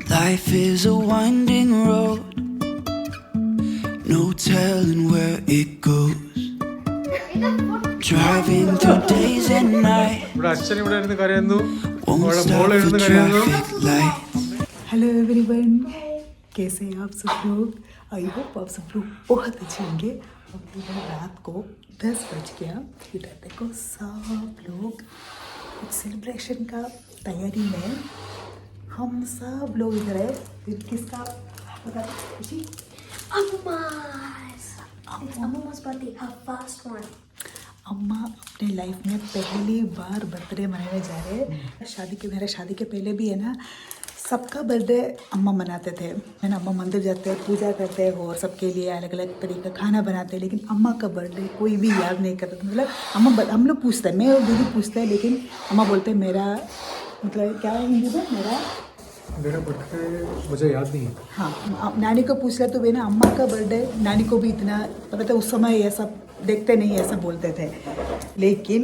Life is a winding road, no telling where it goes. Driving through days and nights, ഇവിടെ അച്ഛൻ ഇവിടെ ഇരുന്ന് കരയുന്നു, won't അവിടെ stop മോള് for ഇരുന്ന് കരയുന്നു. traffic lights. हेलो एवरीवन, कैसे हैं आप सब लोग? आई होप आप सब लोग बहुत अच्छे होंगे। अभी रात को 10 बज गया। इधर देखो सब लोग कुछ सेलिब्रेशन का तैयारी में, हम सब लोग इधर है। फिर किसका पता खुशी? Amma's birthday, her first one. अम्मा अपने लाइफ में पहली बार बर्थडे मनाने जा रहे हैं। मेरे शादी के पहले भी है ना, सबका बर्थडे अम्मा मनाते थे, है ना। अम्मा मंदिर जाते हैं, पूजा करते हैं और सबके लिए अलग अलग तरीके का खाना बनाते हैं, लेकिन अम्मा का बर्थडे कोई भी याद नहीं करता। मतलब हम लोग पूछते हैं, मैं और दीदी पूछते हैं, लेकिन अम्मा बोलते हैं मेरा मतलब क्या है हिंदी में, मेरा बर्थडे मुझे याद नहीं है। हाँ, नानी को पूछ लिया तो वे ना अम्मा का बर्थडे नानी को भी इतना पता था। उस समय ये सब देखते नहीं, ऐसा बोलते थे। लेकिन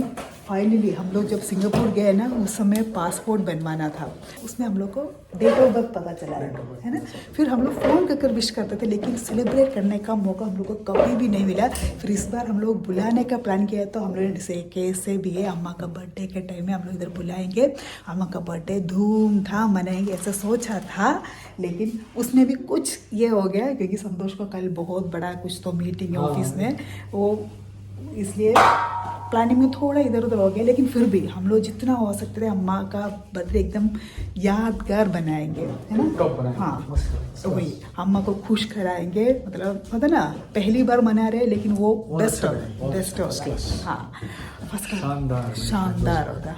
फाइनली हम लोग जब सिंगापुर गए ना, उस समय पासपोर्ट बनवाना था। उसमें हम लोग को डेट ऑफ बर्थ पता चला है ना। फिर हम लोग फ़ोन कर विश करते थे, लेकिन सेलिब्रेट करने का मौका हम लोग को कभी भी नहीं मिला। फिर इस बार हम लोग बुलाने का प्लान किया, तो हम लोग ने कैसे भी है अम्मा का बर्थडे के टाइम में हम लोग इधर बुलाएंगे, अम्मा का बर्थडे धूमधाम मनाएंगे, ऐसा सोचा था। लेकिन उसमें भी कुछ ये हो गया, क्योंकि संतोष को कल बहुत बड़ा कुछ तो मीटिंग है ऑफिस में, वो इसलिए प्लानिंग में थोड़ा इधर उधर हो गया। लेकिन फिर भी हम लोग जितना हो सकते थे अम्मा का बर्थडे एकदम यादगार बनाएंगे, है ना। हाँ, तो वही अम्मा को खुश कराएंगे। मतलब पता ना, पहली बार मना रहे, लेकिन वो बेस्ट होगा। हाँ, फर्स्ट क्लास शानदार होगा।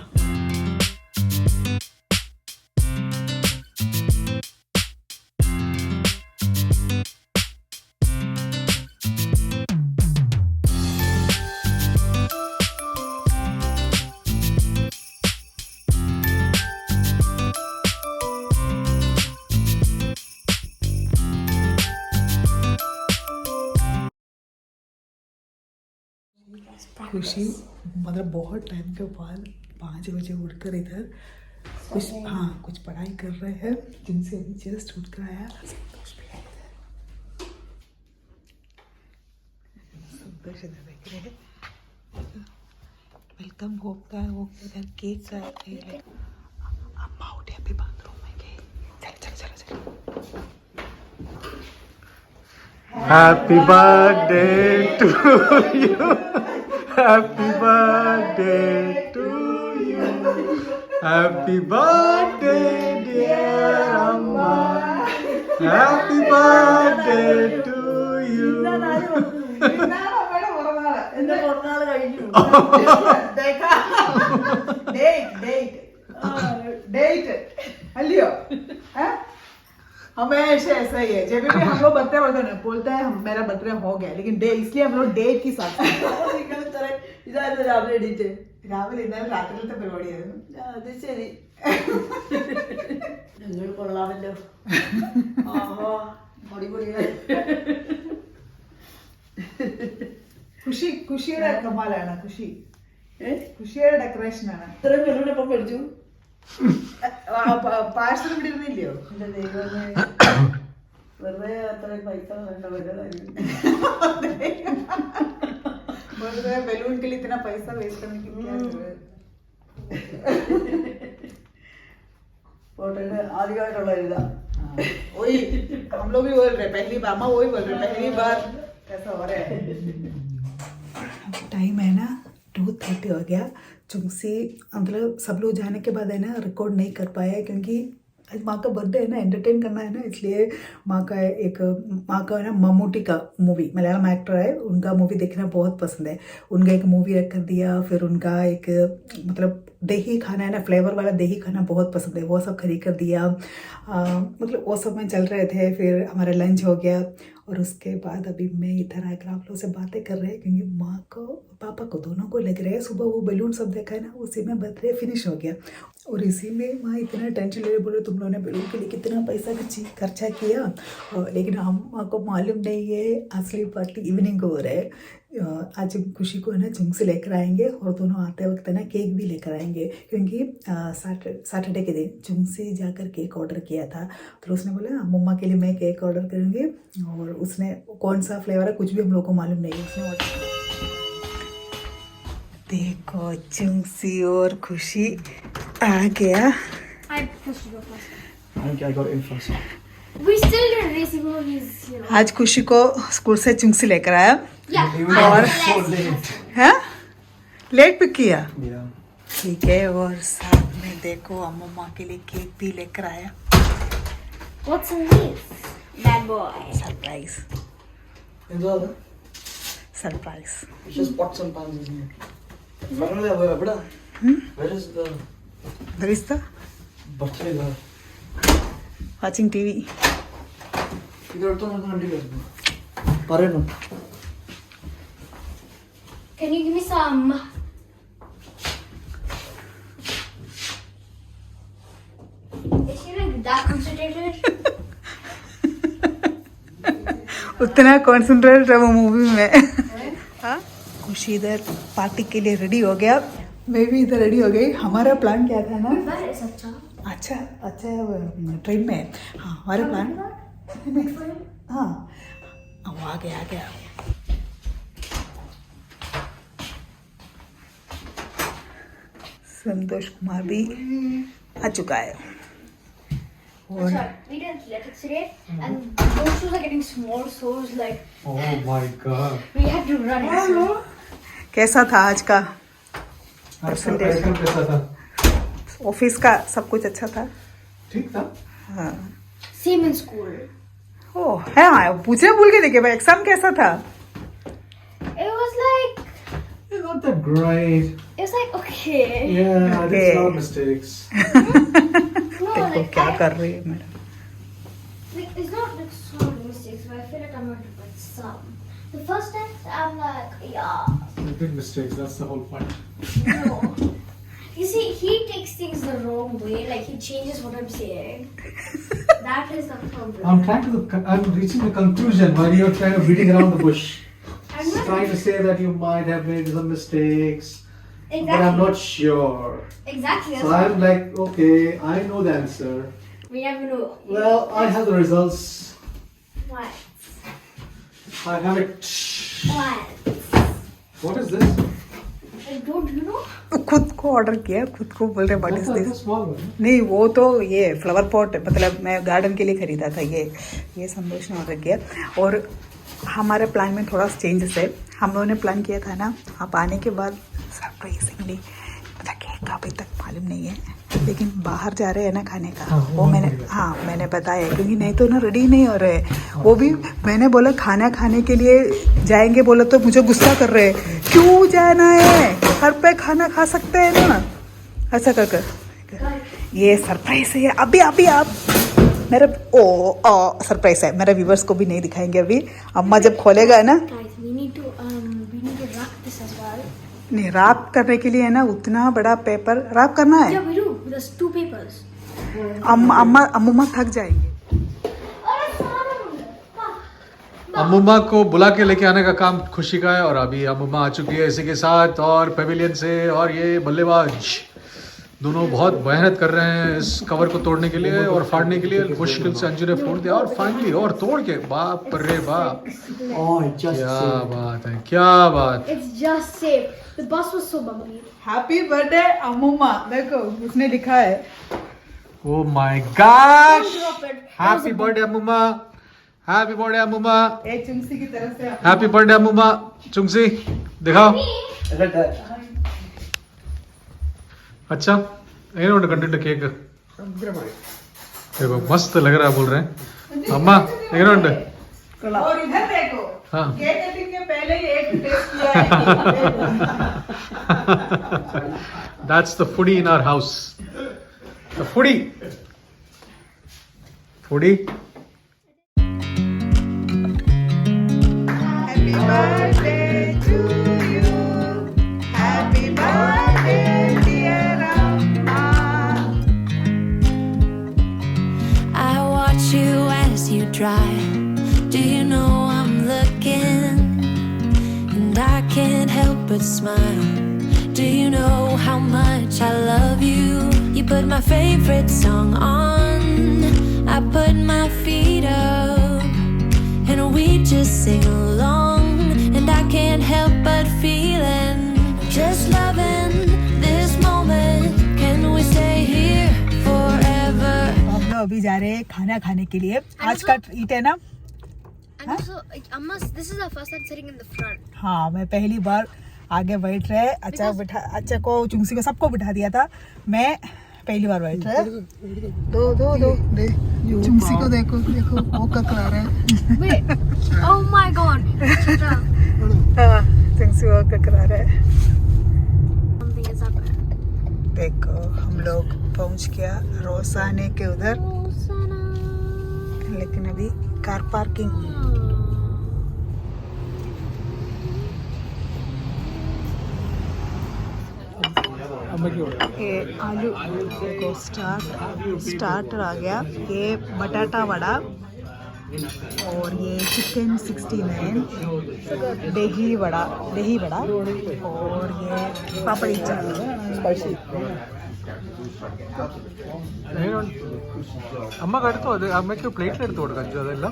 खुशी मतलब बहुत टाइम के बाद 5 बजे उठकर इधर कुछ पढ़ाई कर रहे हैं, जिनसे अभी जस्ट उठकर आया। संतोष भी है इधर, संतोष इधर देख रहे हैं। वेलकम होता है वो इधर केक का है। अम्मा उठे अभी बाथरूम में गए। चलो Happy birthday to you. Happy birthday to you. Happy birthday dear Amma. Happy birthday to you. डेट अलियो हमेशा ऐसा ही है। जब भी हम लोग बर्थडे बोलते हैं मेरा बर्थडे हो गया, लेकिन डे इसलिए हम लोग डेट की साथ രാവിലെ ഇന്നലെ രാത്രിയിലത്തെ പരിപാടിയായിരുന്നു. അത് ശരി, നിങ്ങൾ കൊള്ളാമല്ലോ. ഖുഷിയുടെ കമാലാണ്. ഖുഷിയുടെ ഡെക്കറേഷൻ ആണ്. ഇത്രയും ബലൂണപ്പം മേടിച്ചു. പാഴ്സൽ ഇവിടെ ഇരുന്നില്ലയോ? എന്റെ ദൈവമേ, വെറുതെ അത്രയും പൈസ വേണ്ട വല്ല കാര്യം. बैलून के लिए इतना पैसा वेस्ट करने की क्या जरूरत? ഫോട്ടോയുടെ ആദ്യമായിട്ടുള്ള ഇതാ. वही हम लोग भी बोल रहे पहली बार, अम्मा वही बोल रहे पहली बार ऐसा हो रहा है। टाइम है ना 2:30 हो गया। चुंगसी मतलब सब लोग जाने के बाद है ना रिकॉर्ड नहीं कर पाया, क्योंकि आज माँ का बर्थडे है ना, एंटरटेन करना है ना, इसलिए माँ का है ना मम्मूटी का मूवी, मलयालम एक्टर है, उनका मूवी देखना बहुत पसंद है। उनका एक मूवी रख कर दिया। फिर उनका एक मतलब दही खाना है ना, फ्लेवर वाला दही खाना बहुत पसंद है, वो सब खरीद कर दिया। मतलब वो सब में चल रहे थे। फिर हमारा लंच हो गया, और उसके बाद अभी मैं इधर आकर आप लोगों से बातें कर रहे हैं, क्योंकि माँ को पापा को दोनों को लग रहा है सुबह वो बैलून सब देखा है ना, उसी में बर्थडे फिनिश हो गया। और इसी में माँ इतना टेंशन ले रहे, बोले तुम लोगों ने बैलून के लिए कितना पैसा खर्चा किया। लेकिन हम माँ को मालूम नहीं है असली पार्टी इवनिंग हो रहा है। आज खुशी को है ना जिंग से लेकर आएंगे और दोनों आते वक्त है ना केक भी लेकर आएंगे क्योंकि सैटरडे के दिन जुंग से जाकर केक ऑर्डर किया था। तो उसने बोला मम्मा के लिए मैं केक ऑर्डर करूँगी और उसने कौन सा फ्लेवर है कुछ भी हम लोग को मालूम नहीं है, उसने ऑर्डर किया। देखो जुंगसी और खुशी आ गया। I pushed you first. I think I got in first. We still didn't race even though he's, you know. आज खुशी को स्कूल से जुंगसी लेकर आया Yeah. और So late. है लेट पिक किया। Yeah. ठीक है और साथ में देखो अम्मा के लिए केक भी लेकर आया। What's in this? Bad boy. Surprise In the other, surprise. it's just pots and pans in here. Finally, where is the There is the birthday girl? watching TV. इधर तो ना आंटी कर दो। परे ना। Can you give me some? Is she like that concentrated? उतना concentrate है वो मूवी में। हाँ खुशी इधर पार्टी के लिए रेडी हो गया, मैं भी इधर रेडी हो गई। हमारा प्लान क्या था ना, Where is अच्छा? अच्छा अच्छा ट्रेन में। हाँ हमारा प्लान हाँ वो आ गया संतोष कुमार भी आ चुका है और Sorry, we didn't let it today, and those shoes are getting small, so it was like Oh my god. we had to run it. कैसा था आज का अच्छा कैसा था? ऑफिस का सब कुछ अच्छा था। ठीक था। हाँ Same in school. ओ है हाँ पूछने भूल के देखिए भाई एग्जाम कैसा था। It was like It's not that great. okay. Yeah, Okay. there's a lot of mistakes. No, देखो like क्या I, कर रही है madam. like it's not like so many mistakes, but I feel like I'm not like some. The first time I'm like, yeah, They're big mistakes. That's the whole point. no. You see, he takes things the wrong way. Like he changes what I'm saying. That is the problem. I'm reaching a conclusion while you're trying to beating around the bush. I'm not Trying to say that you might have made some mistakes, but I'm exactly. not sure. Exactly. That's So what I'm like, okay, I know the answer. we never know. Well, I have the results. What? I have it. What? What is this? Like, don't you know? खुद को order किया, खुद को बोल रहे what is That's a this. small one. नहीं वो तो ये फ्लावर पॉट मतलब मैं गार्डन के लिए खरीदा था ये संतोष ने ऑर्डर किया। और हमारे प्लान में थोड़ा चेंजेस है। हम लोगों ने प्लान किया था ना आप आने के बाद सरप्राइजिंगली मतलब केक अभी तक मालूम नहीं है लेकिन बाहर जा रहे हैं ना खाने का। वो मैंने बताया क्योंकि नहीं तो ना रेडी नहीं हो रहे। वो भी मैंने बोला खाना खाने के लिए जाएंगे बोला तो मुझे गुस्सा कर रहे हैं क्यों जाना है घर पे खाना खा सकते हैं ना ऐसा कर ये सरप्राइज है अभी आप मेरा सरप्राइज है मेरे व्यूवर्स को भी नहीं दिखाएंगे अभी। अम्मा जब खोलेगा ना Guys, we need to wrap this as well. नहीं रैप करने के लिए है ना उतना बड़ा पेपर रैप करना है। Yeah, we do. There's 2 papers. अम्मा थक जाएंगे। अम्मुमा को बुला के लेके आने का काम खुशी का है और अभी अम्मुमा आ चुकी है इसी के साथ और पेविलियन से। और ये बल्लेबाज दोनों बहुत मेहनत कर रहे हैं इस कवर को तोड़ने के लिए और फाड़ने के लिए। मुश्किल से अंजू ने फोड़ दिया और फाइनली और तोड़ के बाप रे बाप क्या बात। It's just safe. The bus was so bumpy. Happy birthday अम्मुमा देखो उसने लिखा है। Oh my gosh Drop it. Happy birthday अम्मुमा हैप्पी बर्थडे अम्मुमा एक चुंगसी की तरफ से हैप्पी बर्थडे अम्मुमा। चुंगसी दिखाओ। अच्छा ಏನೋ ಕಂಟೆಂಟ್ ಕೇಕ್ देखो मस्त लग रहा है बोल रहे हैं अम्मा ಏನೋ और इधर देखो हाँ केक कटिंग के पहले ही एक टेस्ट किया है। That's the foodie in our house. The foodie. Foodie. Happy birthday to you. Happy birthday dear Amma. I watch you as you drive. Do you know I'm looking? And I would smile. Do you know how much I love you? You put my favorite song on, I put my feet up, and we just sing along. And I can't help but feeling, just loving this moment. Can we stay here forever? हम लोग अभी जा रहे हैं खाना खाने के लिए. आज का ट्रीट है ना. And also, like, this is our first time sitting in the front. हाँ, मैं पहली बार आगे बैठ रहे. अच्छा को चुंसी को सबको बिठा दिया था. मैं पहली बार बैठ रहे. दो चुंसी को देखो वो ककरा रहा है. Wait. Oh my god. हाँ, चुंसी वो ककरा रहा है. Something is happening. देखो हम लोग पहुंच गया रोसाने के उधर. लेकिन अभी कार पार्किंग. ये आलू को स्टार्टर आ गया. ये बटाटा वड़ा और ये चिकन 69, दही वड़ा और ये पापड़ी चाट. ಅಮ್ಮ ಕಟ್ತು ಅದು ಅಮ್ಮಕ್ಕೆ ಪ್ಲೇಟ್ಲೆ ಎಡ್ತು ಕೊಡು ಕಜ್ಜು ಅದೆಲ್ಲ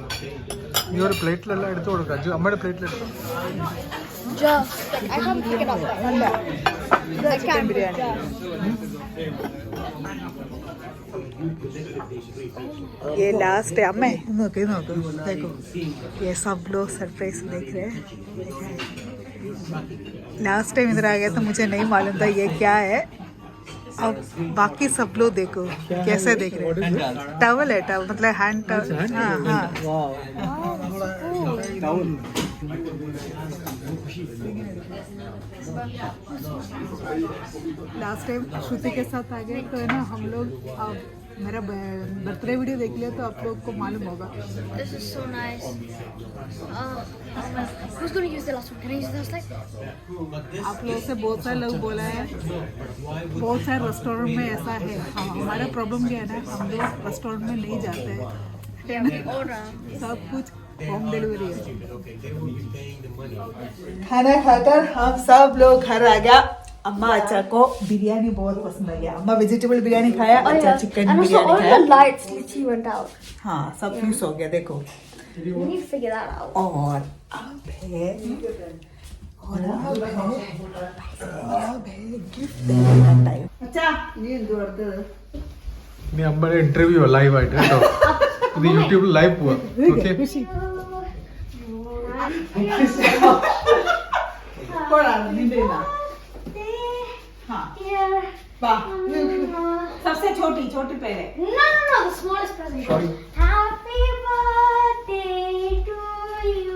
ಇವರು ಪ್ಲೇಟ್ಲೆಲ್ಲ ಎಡ್ತು ಕೊಡು ಕಜ್ಜು ಅಮ್ಮಡೆ ಪ್ಲೇಟ್ಲೆ ಎಡ್ತು. Just, I can't pick it up. Chicken biryani. ये लास्ट है. अम्मे देखो ये सब लोग सरप्राइज देख रहे हैं. लास्ट टाइम इधर आ गया तो मुझे नहीं मालूम था ये क्या है. अब बाकी सब लोग देखो कैसे देख रहे हैं. टॉवल है, टॉवल मतलब हैंड टॉवल. हाँ हाँ. लास्ट टाइम श्रुति के साथ आ गए तो है ना हम लोग. अब मेरा बर्थडे वीडियो देख लिया तो आप लोग को मालूम होगा. This is so nice. Who's going to use the last one? Can I use the last slide? आप लोगों से बहुत सारे लोग बोला है. बहुत सारे रेस्टोरेंट में ऐसा है. हाँ, हमारा प्रॉब्लम क्या है ना, हम लोग रेस्टोरेंट में नहीं जाते हैं. Order. सब कुछ होम डिलीवरी है. खाना खाकर हम सब लोग घर आ गया. अम्मा अच्छा को बिरयानी बहुत पसंद आ गया. अम्मा वेजिटेबल बिरयानी खाया. अच्छा chicken And also biryani all खाया. the lights literally went out. हाँ सब फ्यूज हो गया. देखो We need to figure that out. और अब है गिफ्ट देने टाइम. अच्छा నీ అమ్మడే ఇంటర్వ్యూ లైవ్ ఆയിട്ട് കേട്ടോ. ഇത് യൂട്യൂബിൽ ലൈവ് പോവാ. ഓക്കെ सबसे छोटी पहले. No, the smallest present. Happy birthday to you.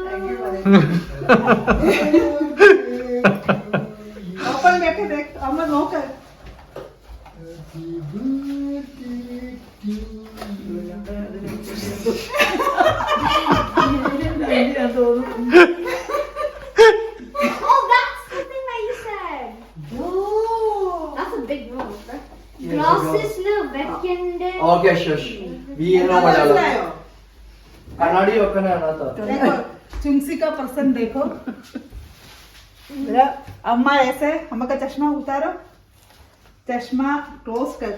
Open करके देख. अम्मा नोकर Oh, that's the thing that you said. That's a big room. Glasses weekend. Okay, shush. We know Malayalam. कनाडी ओपन है ना तो. देखो चुंसी का पसंद देखो. मेरा अम्मा ऐसे अम्मा का चश्मा उतारो. चश्मा क्लोज कर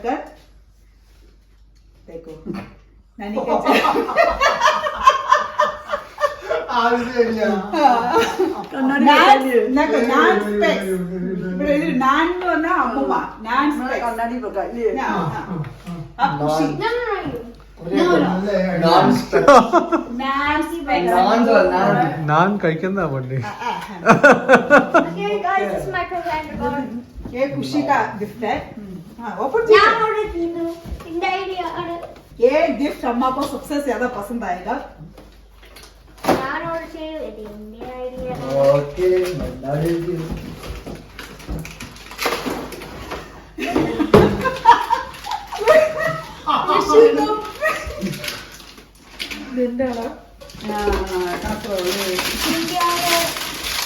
देखो नानी का നാൻ കഴിക്കുന്ന വണ്ടി. Okay, guys, this is my present. ये खुशी का गिफ्ट है. ओपन ये गिफ्ट अम्मा को सबसे ज्यादा पसंद आएगा. Okay,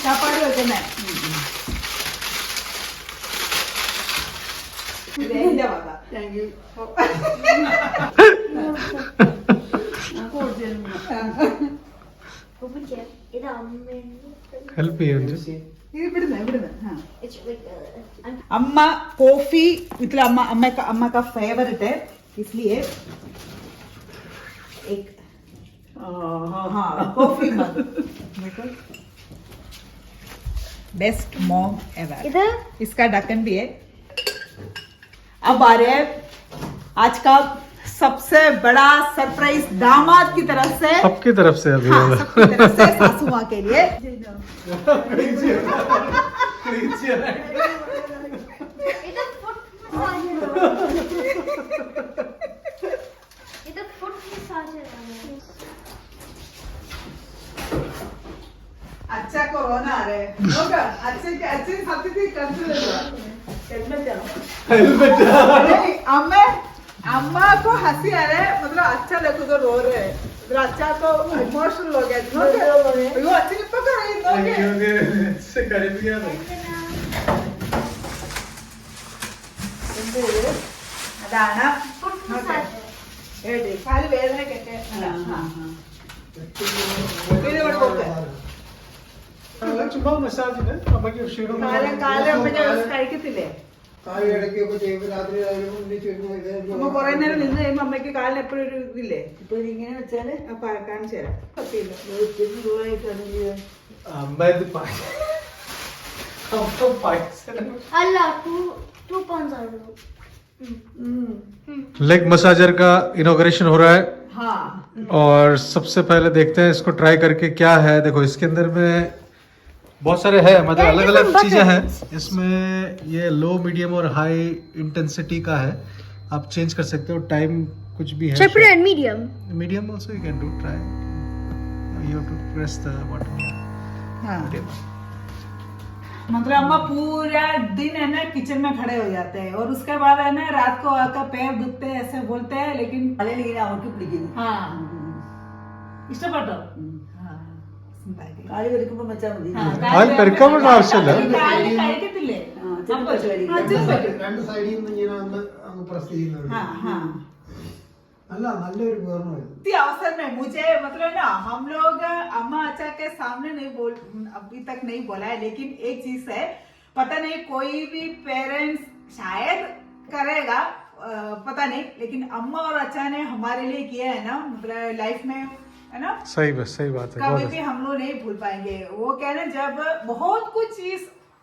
ചാപ്പാട് വെക്കുന്നേ. എന്റെ വക. ഹെൽപ്പ് ചെയ്യും. It's like अम्मा कॉफी मतलब अम्मा का फेवरेट है इसलिए एक हाँ coffee mug best mom ever इधर इसका ढक्कन भी है। अब आ रहे हैं आज का सबसे बड़ा सरप्राइज दामाद की तरफ से, सबकी तरफ से अभी हाँ, सबकी तरफ से सासू माँ के लिए। इधर फुट मसाज है। अच्छा कोरोना आ रहे हैं होगा अच्छे सबसे अम्मा को हंसी आ रहा है मतलब अच्छा लगे तो रो रहे हैं मतलब अच्छा तो इमोशनल हो गया वो अच्छी नहीं पकड़ रही से खरीद गया അതാണ് फुट मसाज है। കാല് വേദനക്കൊക്കെ ചുമ്മാ മസാജ് കാലം കഴിക്കത്തില്ലേ അമ്മ കൊറേ നേരം നിന്ന് കഴിയുമ്പോ അമ്മയ്ക്ക് കാലിന് എപ്പോഴും ഒരു ഇതില്ലേ ഇപ്പൊ ഇങ്ങനെ വെച്ചാല് അപ്പൊ കാണിച്ചു തരാം സത്യമില്ല अल्लाह 2 pounds आ रहा लेग मसाजर का इनॉग्रेशन हो रहा है हाँ और सबसे पहले देखते हैं इसको ट्राई करके क्या है। देखो इसके अंदर में बहुत सारे है मतलब अलग अलग चीजें हैं इसमें। ये लो मीडियम और हाई इंटेंसिटी का है, आप चेंज कर सकते हो टाइम कुछ भी है। Put it in medium. Medium also you can do try, you have to press the button. हाँ मतलब अम्मा पूरा दिन है ना किचन में खड़े हो जाते हैं और उसके बाद है ना रात को आकर पैर दुखते हैं ऐसे बोलते हैं लेकिन അല്ലെങ്കിൽ അവർക്ക് പിടിക്കുന്നു हाँ ഇഷ്ടപ്പെട്ടോ കാല് വെറുക്കുമ്പോ വെച്ചാൽ മതി കാല് പെരുക്കാൻ ആവശ്യമില്ല. കാല് കഴിക്കത്തില്ലേ ചെറുപ്പം हाँ, ചെറുപ്പം. രണ്ട് സൈഡിൽ നിന്ന് ഇങ്ങനെ അങ്ങ് പ്രസ് ചെയ്യുന്നത് हाँ हाँ നല്ലൊരു ഉപകരണമാണ്. इसी अवसर में मुझे मतलब ना हम लोग अम्मा अचा के सामने नहीं बोल अभी तक नहीं बोला है लेकिन एक चीज है पता नहीं कोई भी पेरेंट्स शायद करेगा पता नहीं लेकिन अम्मा और अचा ने हमारे लिए किया है ना मतलब लाइफ में है ना सही बात है कभी बहुत भी हम लोग नहीं भूल पाएंगे। वो क्या है ना जब बहुत कुछ चीज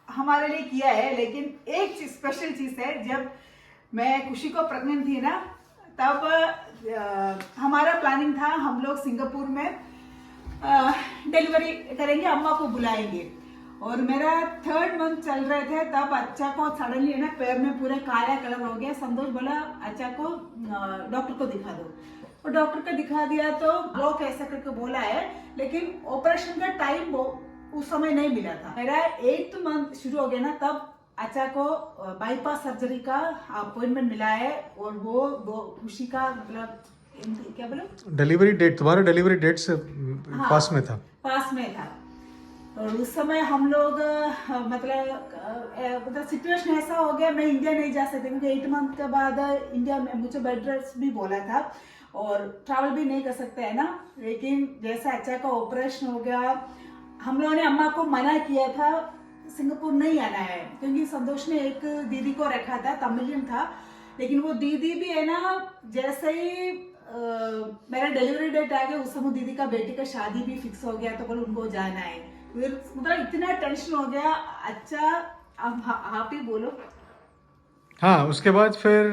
हमारे लिए किया है लेकिन एक चीज स्पेशल चीज है जब मैं खुशी को प्रेग्नेंट थी ना तब हमारा प्लानिंग था हम लोग सिंगापुर में डिलीवरी करेंगे अम्मा को बुलाएंगे और मेरा 3rd मंथ चल रहे थे तब अच्छा को सडनली ना पैर में पूरे काला कलर हो गया। संतोष बोला अच्छा को डॉक्टर को दिखा दो और डॉक्टर को दिखा दिया तो ब्लॉक ऐसा करके बोला है लेकिन ऑपरेशन का टाइम उस समय नहीं मिला था। मेरा 8th मंथ शुरू हो गया ना तब अच्छा को बाईपास सर्जरी का अपॉइंटमेंट मिला है और वो खुशी का मतलब क्या बोलो डिलीवरी डेट तुम्हारा डिलीवरी डेट से हाँ, पास में था और उस समय हम लोग मतलब सिचुएशन ऐसा हो गया मैं इंडिया नहीं जा सकती क्योंकि 8 मंथ के बाद इंडिया में मुझे बेड रेस्ट भी बोला था और ट्रैवल भी नहीं कर सकते है ना। लेकिन जैसा अच्छा का ऑपरेशन हो गया हम लोगों ने अम्मा को मना किया था सिंगापुर नहीं आना है क्योंकि संतोष ने एक दीदी को रखा था तमिलियन था लेकिन वो दीदी भी है ना जैसे ही मेरा डिलीवरी डेट आ गया उस समय दीदी का बेटी का शादी भी फिक्स हो गया तो बोले उनको जाना है फिर मतलब इतना टेंशन हो गया। अच्छा अब आप ही बोलो। हाँ उसके बाद फिर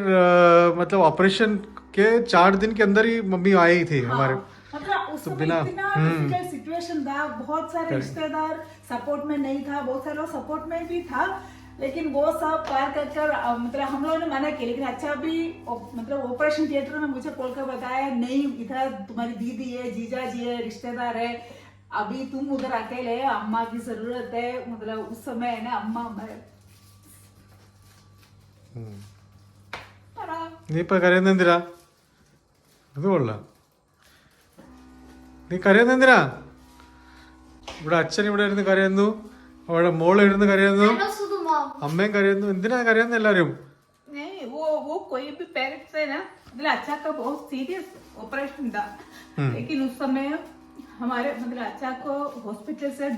मतलब ऑपरेशन के 4 दिन के अंदर ही मम्मी आई थी हमारे मतलब उस तो समय बिना- इतना डिफिकल्ट सिचुएशन था बहुत सारे रिश्तेदार सपोर्ट में नहीं था बहुत सारे लोग सपोर्ट में भी था लेकिन वो सब पार कर मतलब हम लोगों ने मना किया लेकिन अच्छा भी मतलब ऑपरेशन थिएटर में मुझे कॉल कर बताया नहीं इधर तुम्हारी दीदी है जीजा जी है रिश्तेदार है अभी तुम उधर अकेले है अम्मा की जरूरत है मतलब उस समय है ना अम्मा നീ ഇപ്പൊ കരയുന്ന എന്തിനാ? അത് കൊള്ളാം. നീ കരയുന്ന എന്തിനാ? ഇവിടെ അച്ഛൻ ഇവിടെ ഇരുന്ന് കരയുന്നു, അവിടെ മോള് ഇരുന്ന് കരയുന്നു, And also the mom. അമ്മയും കരയുന്നു. എന്തിനാ കരയുന്ന എല്ലാരും? नहीं वो कोई भी पेरेंट्स है ना मतलब अच्छा का बहुत सीरियस ऑपरेशन था लेकिन उस समय हमारे मतलब अच्छा को हॉस्पिटल से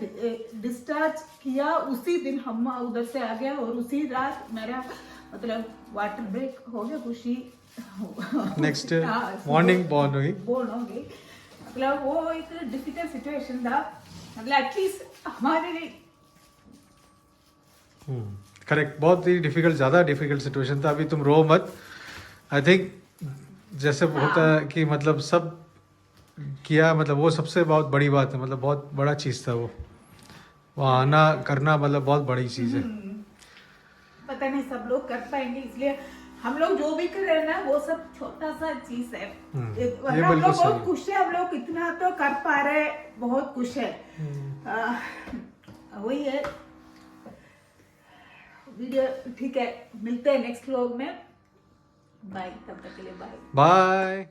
डिस्चार्ज किया, उसी दिन हम उधर से आ गया और उसी रात मेरा मतलब वाटर ब्रेक हो गया, खुशी नेक्स्ट मॉर्निंग बॉर्न हुई। बोर्न हो गई। मतलब वो एक डिफिकल्ट सिचुएशन था, मतलब एटलीस्ट हमारे लिए। करेक्ट, बहुत ही डिफिकल्ट, ज़्यादा डिफिकल्ट सिचुएशन था। अभी तुम रो मत। आई थिंक जैसे होता है कि मतलब सब किया, मतलब वो सबसे बहुत बड़ी बात है, मतलब बहुत बड़ा चीज़ था वो। वहाँ आना करना मतलब बहुत बड़ी चीज़ है। पता नहीं सब लोग कर पाएंगे, इसलिए हम लोग जो भी कर रहे हैं ना वो सब छोटा सा चीज है। ये हम लोग बिल्कुल बहुत सही। खुश है, हम लोग इतना तो कर पा रहे हैं, बहुत खुश है। वही है वीडियो। ठीक है, मिलते हैं नेक्स्ट व्लॉग में। बाय, तब तक के लिए बाय बाय।